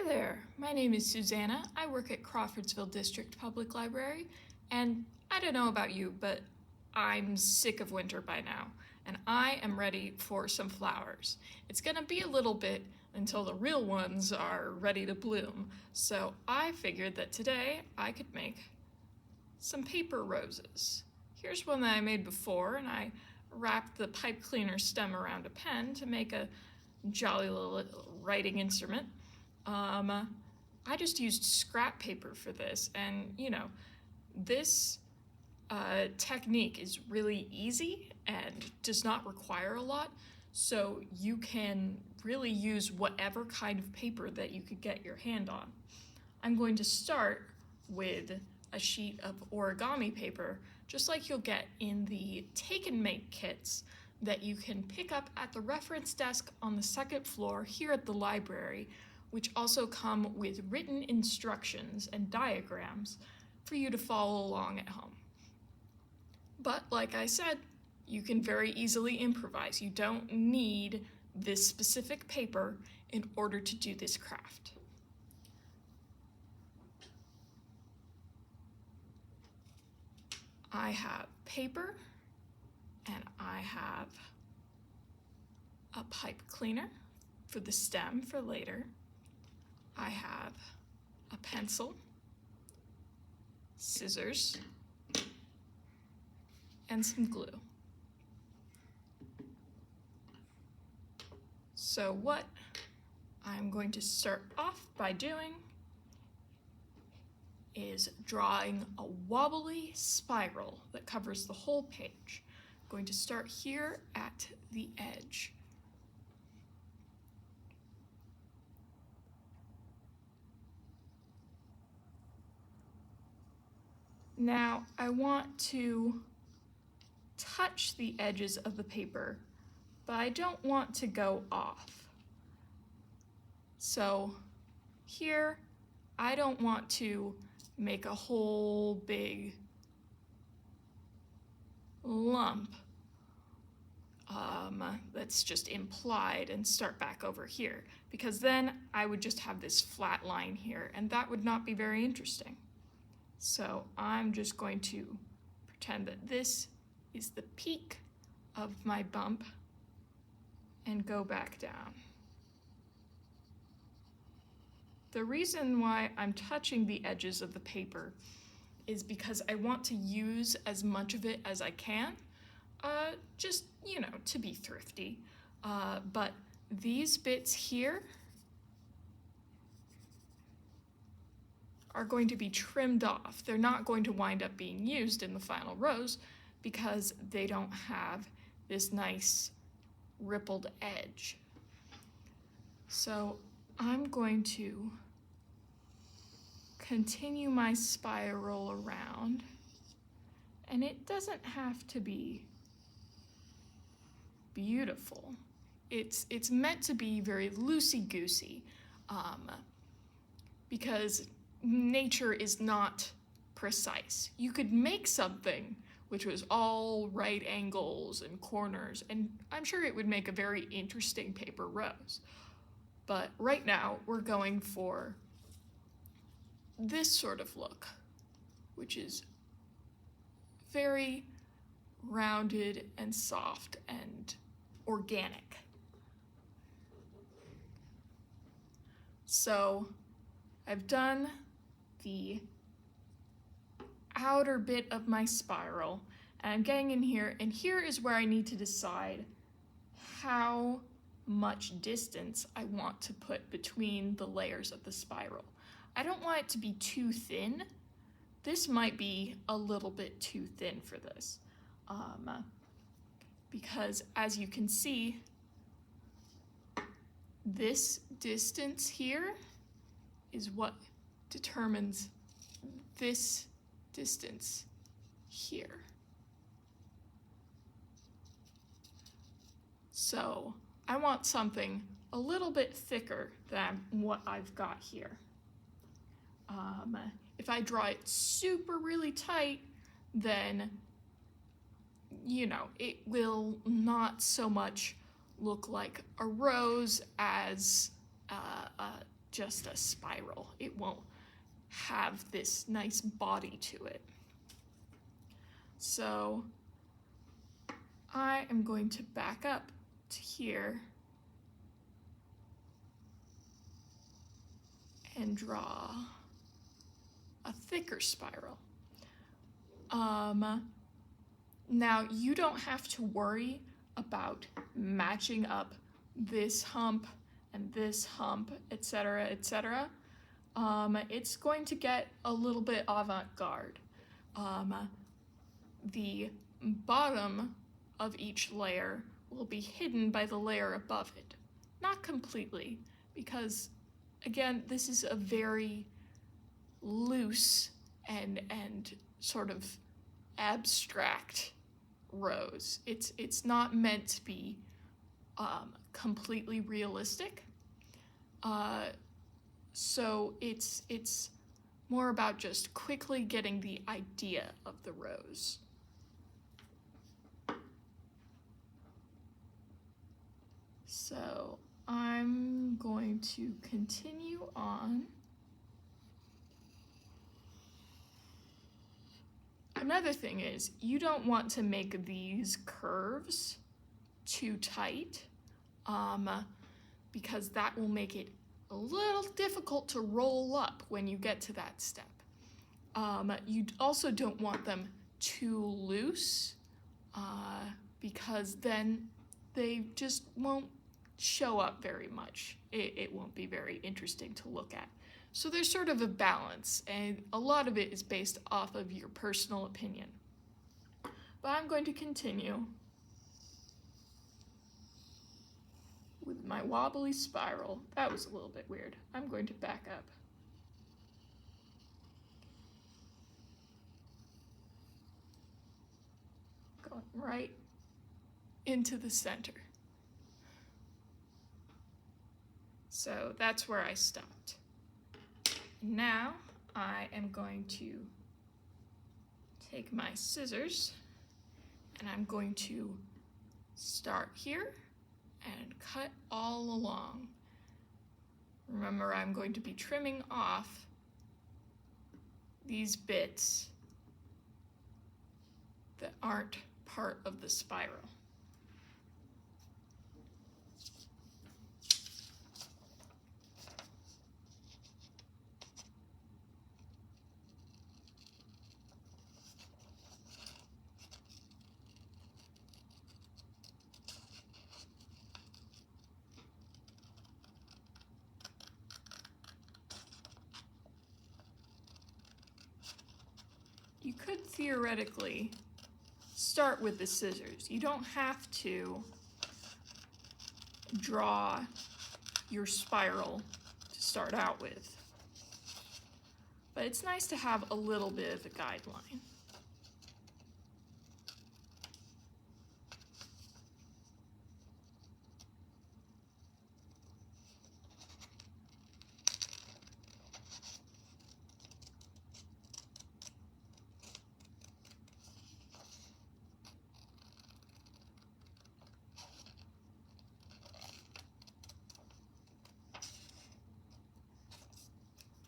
Hi there, my name is Susanna. I work at Crawfordsville District Public Library, and I don't know about you, but I'm sick of winter by now, and I am ready for some flowers. It's gonna be a little bit until the real ones are ready to bloom, so I figured that today I could make some paper roses. Here's one that I made before, and I wrapped the pipe cleaner stem around a pen to make a jolly little writing instrument. I just used scrap paper for this, and this technique is really easy and does not require a lot, so you can really use whatever kind of paper that you could get your hand on. I'm going to start with a sheet of origami paper, just like you'll get in the Take and Make kits that you can pick up at the reference desk on the second floor here at the library, which also come with written instructions and diagrams for you to follow along at home. But like I said, you can very easily improvise. You don't need this specific paper in order to do this craft. I have paper and I have a pipe cleaner for the stem for later. I have a pencil, scissors, and some glue. So what I'm going to start off by doing is drawing a wobbly spiral that covers the whole page. I'm going to start here at the edge. Now I want to touch the edges of the paper, but I don't want to go off. So here, I don't want to make a whole big lump that's just implied and start back over here, because then I would just have this flat line here, and that would not be very interesting. So I'm just going to pretend that this is the peak of my bump and go back down. The reason why I'm touching the edges of the paper is because I want to use as much of it as I can, just, to be thrifty. But these bits here are going to be trimmed off. They're not going to wind up being used in the final rows because they don't have this nice rippled edge. So I'm going to continue my spiral around, and it doesn't have to be beautiful. It's meant to be very loosey-goosey, because nature is not precise. You could make something which was all right angles and corners, and I'm sure it would make a very interesting paper rose. But right now, we're going for this sort of look, which is very rounded and soft and organic. So I've done the outer bit of my spiral, and I'm getting in here, and here is where I need to decide how much distance I want to put between the layers of the spiral. I don't want it to be too thin. This might be a little bit too thin for this, because as you can see, this distance here is what determines this distance here. So I want something a little bit thicker than what I've got here. If I draw it super really tight, then it will not so much look like a rose as just a spiral. It won't have this nice body to it. So I am going to back up to here and draw a thicker spiral. Now you don't have to worry about matching up this hump and this hump, etc., etc. It's going to get a little bit avant-garde. The bottom of each layer will be hidden by the layer above it. Not completely, because again, this is a very loose and sort of abstract rose. It's not meant to be completely realistic. So it's more about just quickly getting the idea of the rose. So I'm going to continue on. Another thing is, you don't want to make these curves too tight, because that will make it a little difficult to roll up when you get to that step. You also don't want them too loose, because then they just won't show up very much. It won't be very interesting to look at. So there's sort of a balance, and a lot of it is based off of your personal opinion. But I'm going to continue with my wobbly spiral. That was a little bit weird. I'm going to back up. Going right into the center. So that's where I stopped. Now I am going to take my scissors and I'm going to start here and cut all along. Remember, I'm going to be trimming off these bits that aren't part of the spiral. You could theoretically start with the scissors. You don't have to draw your spiral to start out with. But it's nice to have a little bit of a guideline.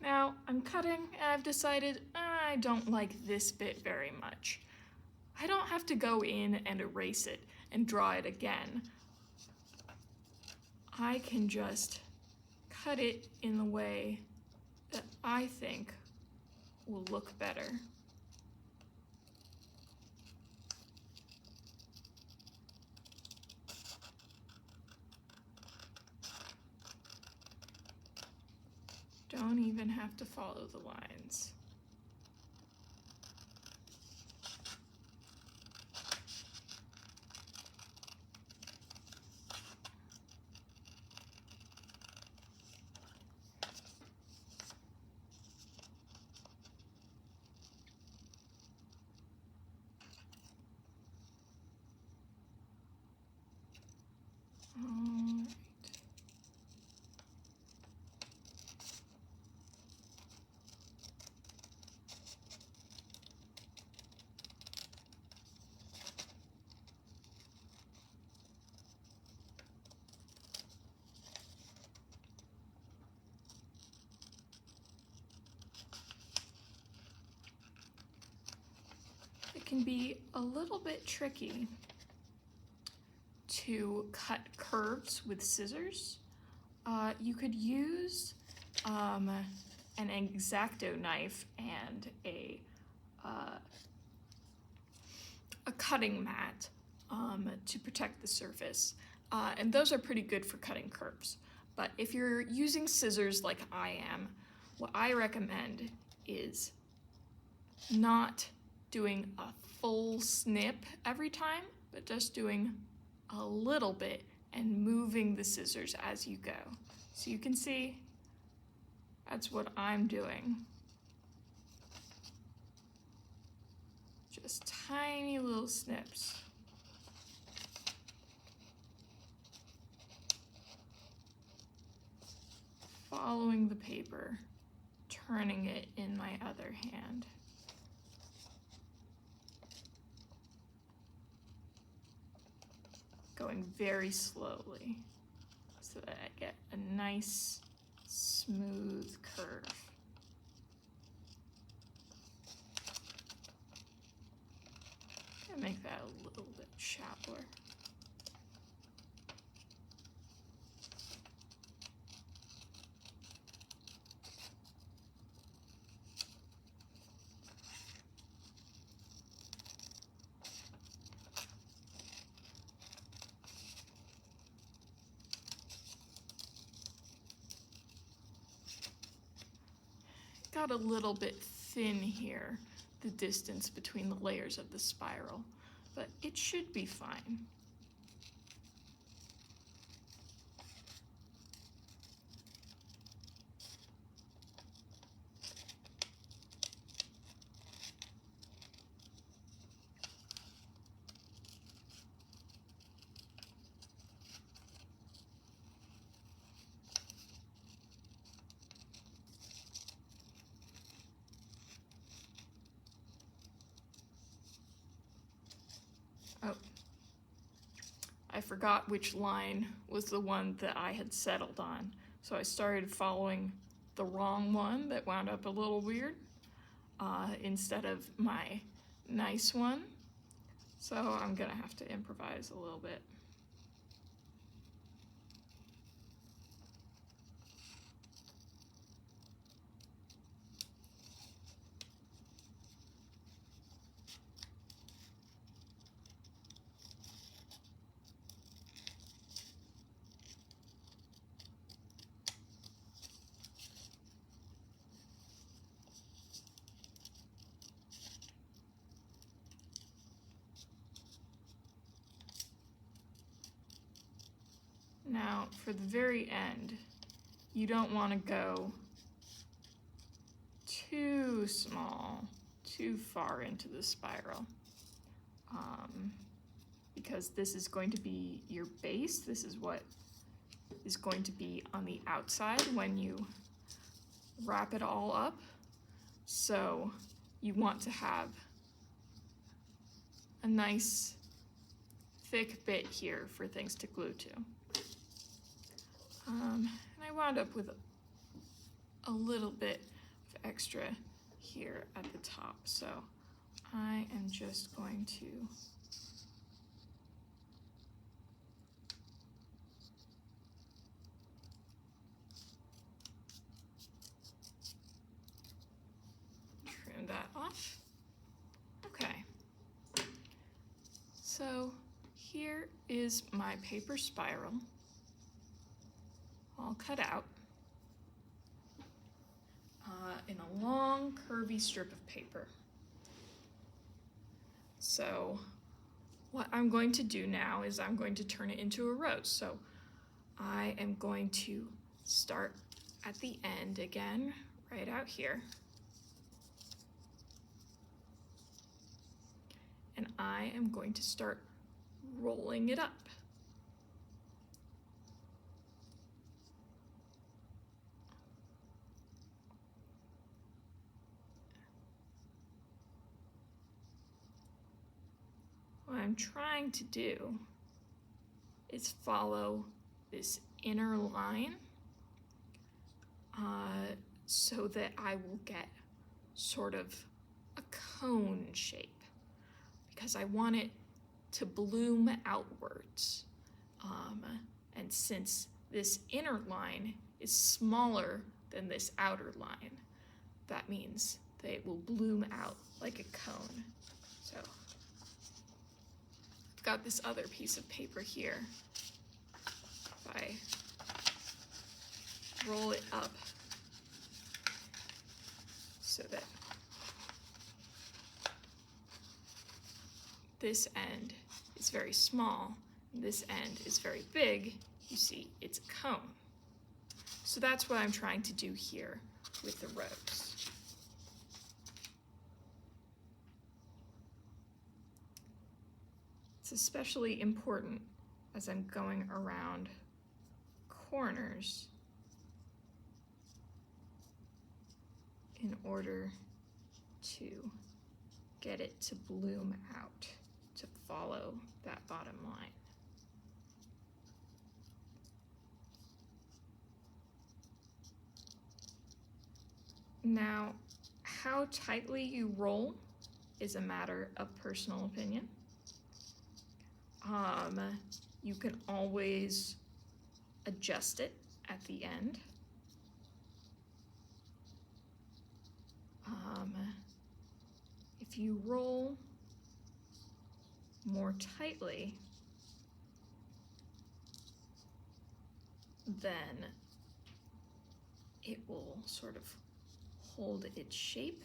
Now I'm cutting and I've decided I don't like this bit very much. I don't have to go in and erase it and draw it again. I can just cut it in the way that I think will look better. Don't even have to follow the lines. can be a little bit tricky to cut curves with scissors. You could use an X-Acto knife and a cutting mat to protect the surface, and those are pretty good for cutting curves. But if you're using scissors like I am, what I recommend is not doing a full snip every time, but just doing a little bit and moving the scissors as you go. So you can see that's what I'm doing. Just tiny little snips. Following the paper, turning it in my other hand. Going very slowly so that I get a nice, smooth curve. And make that a little bit shallower. Got a little bit thin here, the distance between the layers of the spiral, but it should be fine. Oh, I forgot which line was the one that I had settled on. So I started following the wrong one that wound up a little weird instead of my nice one. So I'm gonna have to improvise a little bit. Now, for the very end, you don't want to go too small, too far into the spiral, because this is going to be your base. This is what is going to be on the outside when you wrap it all up. So you want to have a nice thick bit here for things to glue to. And I wound up with a little bit of extra here at the top, so I am just going to trim that off. Okay, so here is my paper spiral all cut out in a long curvy strip of paper. So what I'm going to do now is I'm going to turn it into a rose. So I am going to start at the end again, right out here. And I am going to start rolling it up. What I'm trying to do is follow this inner line so that I will get sort of a cone shape. because I want it to bloom outwards. And since this inner line is smaller than this outer line, that means that it will bloom out like a cone. So I've got this other piece of paper here. If I roll it up so that this end is very small, and this end is very big, you see it's a cone. So that's what I'm trying to do here with the rose. It's especially important as I'm going around corners in order to get it to bloom out, to follow that bottom line. Now, how tightly you roll is a matter of personal opinion. You can always adjust it at the end. If you roll more tightly, then it will sort of hold its shape.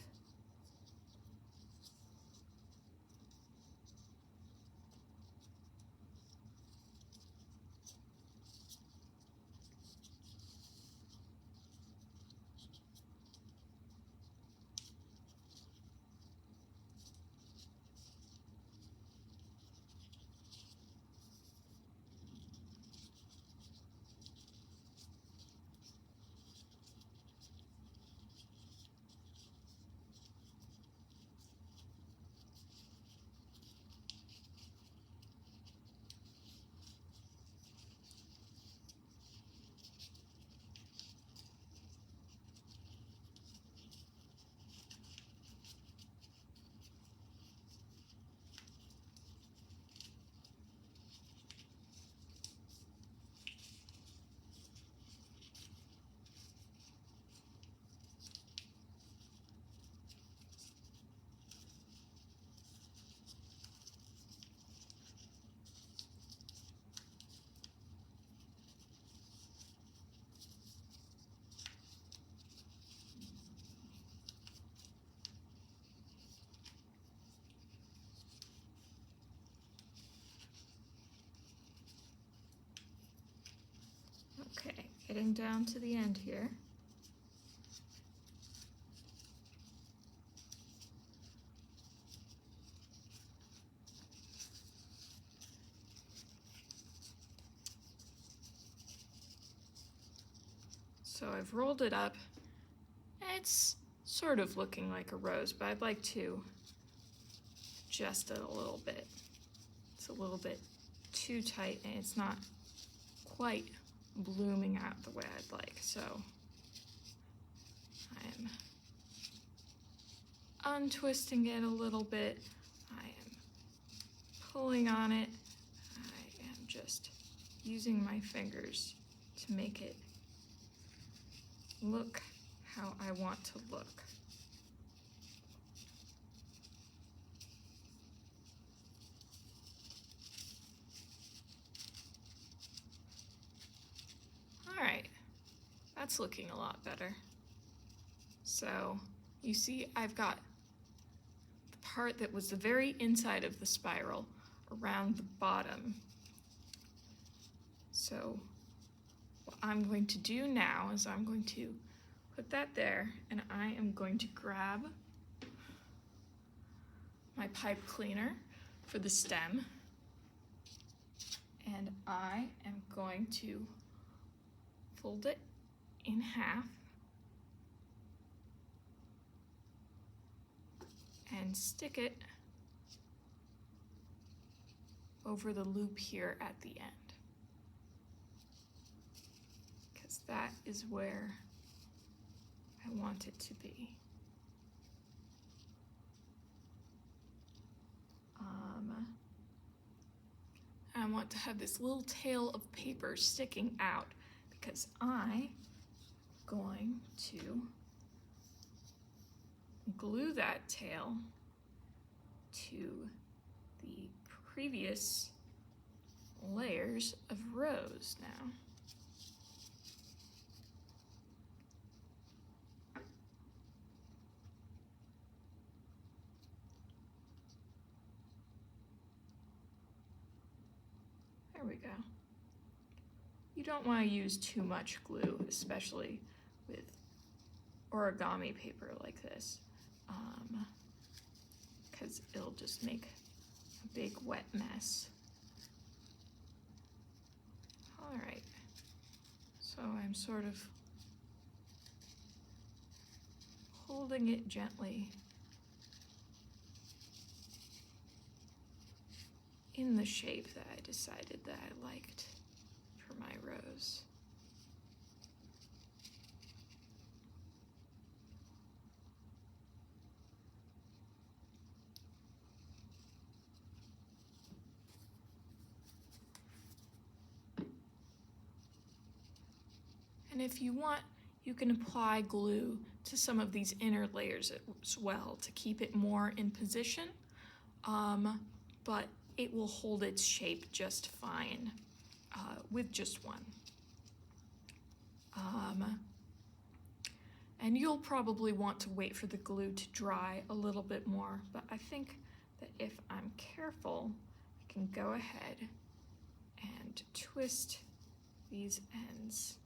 Okay, getting down to the end here. So I've rolled it up. It's sort of looking like a rose, but I'd like to adjust it a little bit. It's a little bit too tight and it's not quite blooming out the way I'd like. So I'm untwisting it a little bit. I am pulling on it. I am just using my fingers to make it look how I want to look. All right, that's looking a lot better. So you see I've got the part that was the very inside of the spiral around the bottom. So what I'm going to do now is I'm going to put that there, and I am going to grab my pipe cleaner for the stem, and I am going to fold it in half and stick it over the loop here at the end, because that is where I want it to be. I want to have this little tail of paper sticking out because I'm going to glue that tail to the previous layers of rose now. There we go. You don't want to use too much glue, especially with origami paper like this, because it'll just make a big wet mess. All right, so I'm sort of holding it gently in the shape that I decided that I liked for my rose. And if you want, you can apply glue to some of these inner layers as well to keep it more in position, but it will hold its shape just fine with just one. And you'll probably want to wait for the glue to dry a little bit more, but I think that if I'm careful, I can go ahead and twist these ends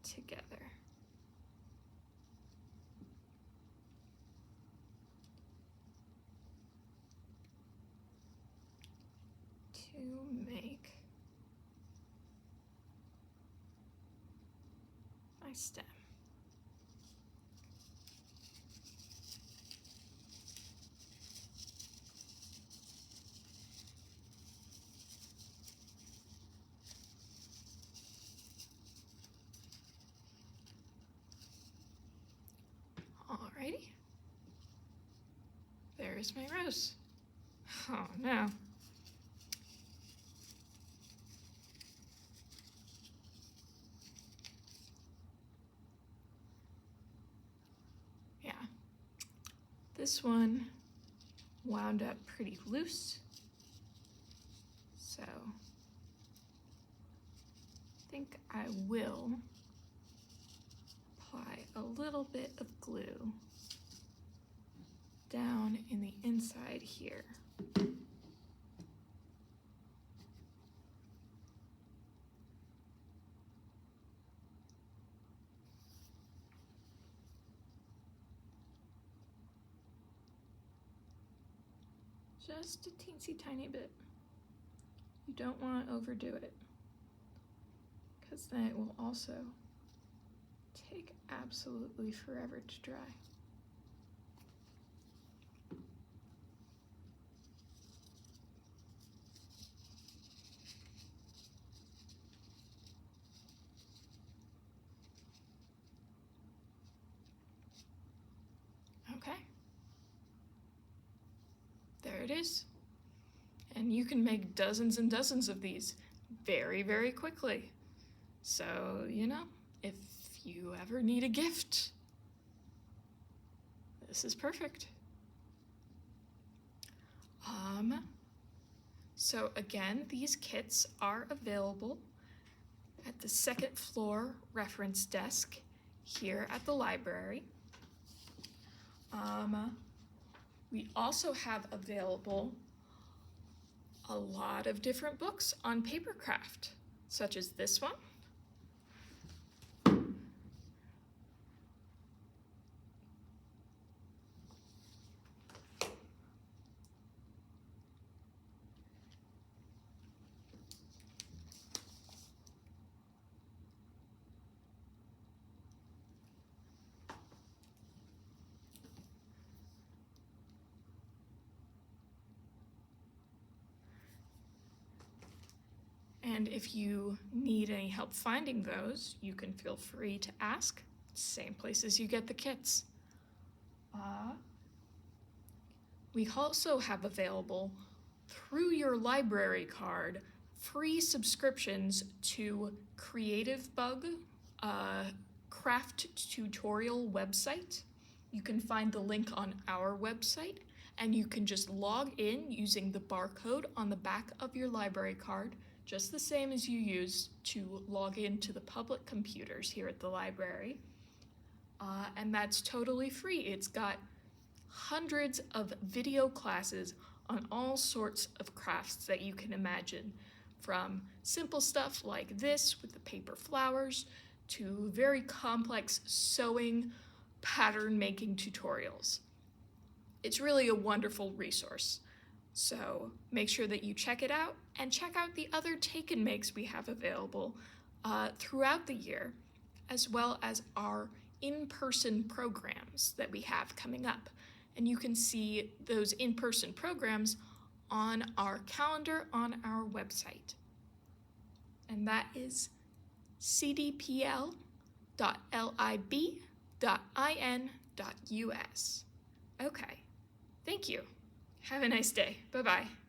together. To make my stem. Alrighty. There's my rose. Oh no. Yeah. This one wound up pretty loose. So I think I will apply a little bit of glue down in the inside here. Just a teensy tiny bit. You don't want to overdo it, because then it will also take absolutely forever to dry. Okay. There it is. And you can make dozens and dozens of these very, very quickly. So, you know, if you ever need a gift, this is perfect. So again, these kits are available at the second floor reference desk here at the library. We also have available a lot of different books on papercraft, such as this one. And if you need any help finding those, you can feel free to ask. Same places you get the kits. We also have available, through your library card, free subscriptions to Creative Bug, a craft tutorial website. You can find the link on our website, and you can just log in using the barcode on the back of your library card, just the same as you use to log into the public computers here at the library. And that's totally free. It's got hundreds of video classes on all sorts of crafts that you can imagine, from simple stuff like this with the paper flowers to very complex sewing, pattern making tutorials. It's really a wonderful resource. So make sure that you check it out and check out the other take and makes we have available throughout the year, as well as our in-person programs that we have coming up. And you can see those in-person programs on our calendar on our website. And that is cdpl.lib.in.us. Okay, thank you. Have a nice day. Bye-bye.